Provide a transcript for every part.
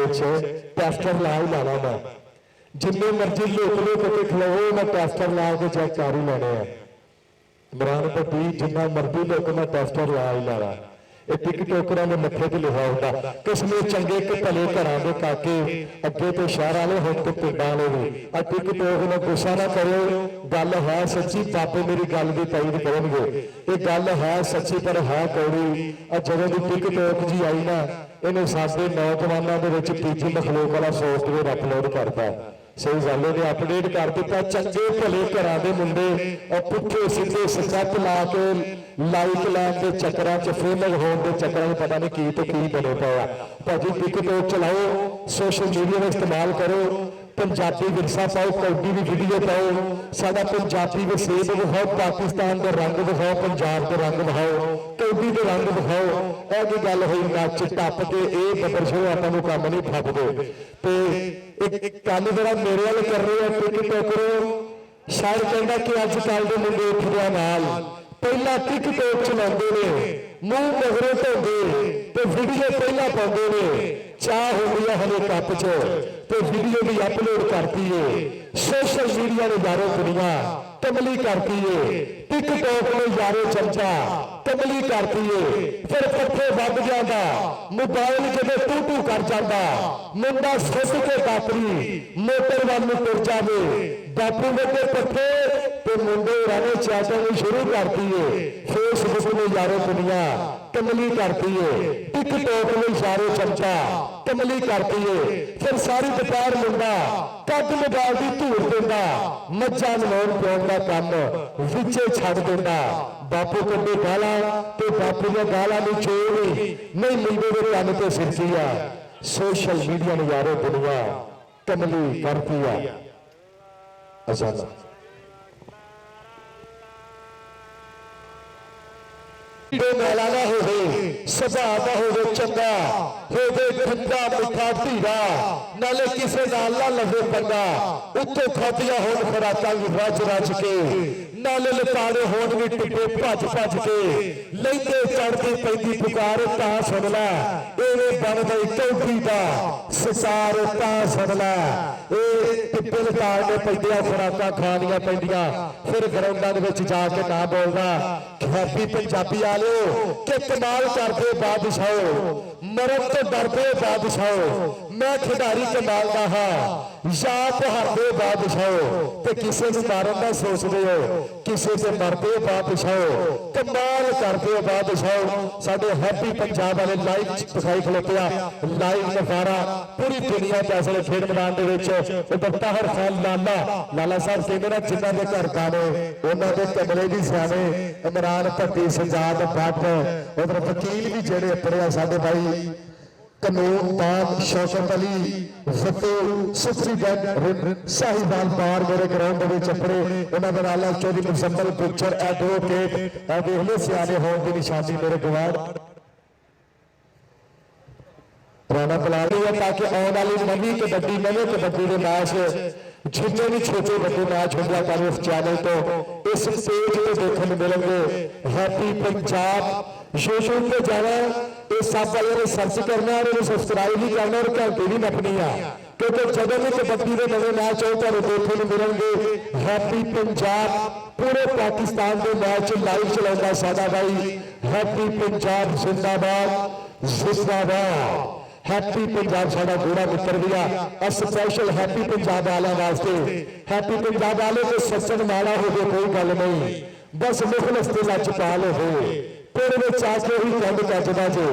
tester ला ही लाना मैं जिन्ने मर्जी लोक लोक के खिलाओ मैं टेस्टर ला के चेक कर ही लेने इमरान भट्टी जिन्ना मर्जी लोक मैं टेस्टर ला ही लाना टिकटोकरां दे मत्थे ते लिखा होंदा किसने चंगे के भले घरां दे काके अगे तो शहर वाले हुण ते पिंडां वाले भी आ टिकटोक ने गुस्सा ना करो गल है सच्ची बाबे मेरी गल की ताईद करनगे ये गल है सच्ची पर है कौड़ी आ जदों दी टिकटोक जी आई ना इन्हें साडे नौजवानों दे विच तीजी मखलूक वाला सॉफ्टवेयर अपलोड करता सही गल ने अपडेट कर दिता चंगे भले घरां दे मुंडे पुट्ठे सीधे सचत ला के लाइक लैन के चक्कर च फेमस होने के चक्कर पता नहीं की तो की बने पाया भाजी टिकटॉक चलाओ सोशल मीडिया का इस्तेमाल करो पंजाबी विरसा पाओ कौडी की वीडियो पाओ साडा पंजाबी वसेब विखाओ पाकिस्तान के रंग विखाओ पंजाब के रंग विखाओ कौडी के रंग विखाओ यह गल हुई नच टप के ये बबर शो आपको काम नहीं फपदे तो कल जरा मेरे वाले कर रहे हैं टिकटॉकर शायद कहता कि अजकल के मुंडे उठदे नाल पहला टिकटॉक चलाते ने मूँह मगरों धोते तो वीडियो पहला पाते ने चाह होंगी है हले कप च तो वीडियो भी अपलोड करती है सोशल मीडिया ने यारो दुनिया कमली करती है टिकटॉक ने यारो चमचा कमली करती है फिर पत्थे वध जाता मोबाइल जब टू टू कर जाता मुंडा सुट के बापरी मोटर वाल तुर जाए बापू के पत्थे तो मुंडे राने चैटिंग शुरू करती है फेसबुक में यारो दुनिया कमली करती है टिकटॉक में यारो चमचा कमली करती है फिर सारी दोपहर मुंडा कद मोबाइल की धूड़ देता मज्जा नवाउण पिआउण का काम विचे छड़ देता बापू कदे गाला तो बापू ने गाला नहीं छोड़ नहीं मुंडे के कन ते सिरकी आ सोशल मीडिया ने यारो दुनिया कमली करती है अजाना मैलाना हो सुभाव का हो चंगा हो ठंडा मिठा धीरा नाले किसी नाल ना लगे पंगा उत्तों खादिया हो खुराकां रज रज के नाले लताड़े होण भी टिप्पे भज भज के लैंदे चढ़दी पैंदी पुकार तां सुन लै एवें बन गई कौडी दा ससार तां सुन लै टिप्पे लताड़ने पैंदियां खुराकां खानियां पैंदियां फिर ग्राउंडां दे विच जाके ना बोलदा हैप्पी पंजाबी आलो के कमाल करते बादशाहो मरन तो डरते बादशाहो मैं खिडारी कमाल का हाँ या तुहाडे बादशाहो ते किसी को मारन का सोचते हो किसी से मरते बादशाहो कमाल करते हो बादशाहो साडे हैप्पी पंजाब वाले लाइव दिखाई खलोते लाइव नजारा पूरी दुनिया च असले खेड मैदान दे विच ताहर खान लाला साहब कहते ना जिन्हां दे घर गाने उन्हां दे कमरे भी सियाने इमरान भट्टी सजाद भट्ट उधर वकील भी जेड़े पढ़िया साडे भाई कानून पाक शौकत अली फतेह सुफरी साहिबाल बार मेरे ग्राउंड में चपड़े उन्होंने नाला चौधरी मुजम्मल गुज्जर एडवोकेट वेखले सियाने होने की निशानी मेरे गवार राणा पलाड़ी है ताकि आने वाली नवी कबड्डी नवे कबड्डी के मैच जितने भी छोटे बड़े मैच होंगे पर उस चैनल तो इस पेज पे देखने मिलेंगे हैप्पी पंजाब यूट्यूब पे जाना इस सब वाले ने सर्च करना और सब्सक्राइब भी करना और घंटे भी नपनी है क्योंकि जब भी कबड्डी के नवे मैच हो तो देखने मिलेंगे हैप्पी पंजाब पूरे पाकिस्तान के मैच लाइव चलाता साडा भाई हैप्पी पंजाब जिंदाबाद जिंदाबाद हैप्पी पंजाब साडा गोड़ा मित्र भी आ स्पेशल हैप्पी पंजाब वालों वास्ते हैप्पी पंजाब वाले को सचन माड़ा हो गए कोई गल नहीं बस मुखलस ते लचपाल हो पेड़ में आके ही कंड कजदा जे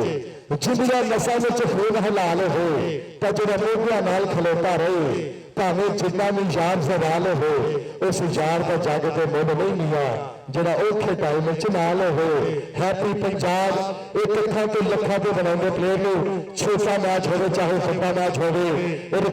जिंदियां नशा में खून हलाल हो तो जो मोगिया नाल खलोता रहे भावें जिन्ना भी यार सवाल हो उस यार का जग के मुल नहीं मिया जरा औखे टाइम नाल हो हैप्पी पंजाब एक अखां तो लखां तो बनाते प्लेयर छोटा मैच हो चाहे बड़ा मैच हो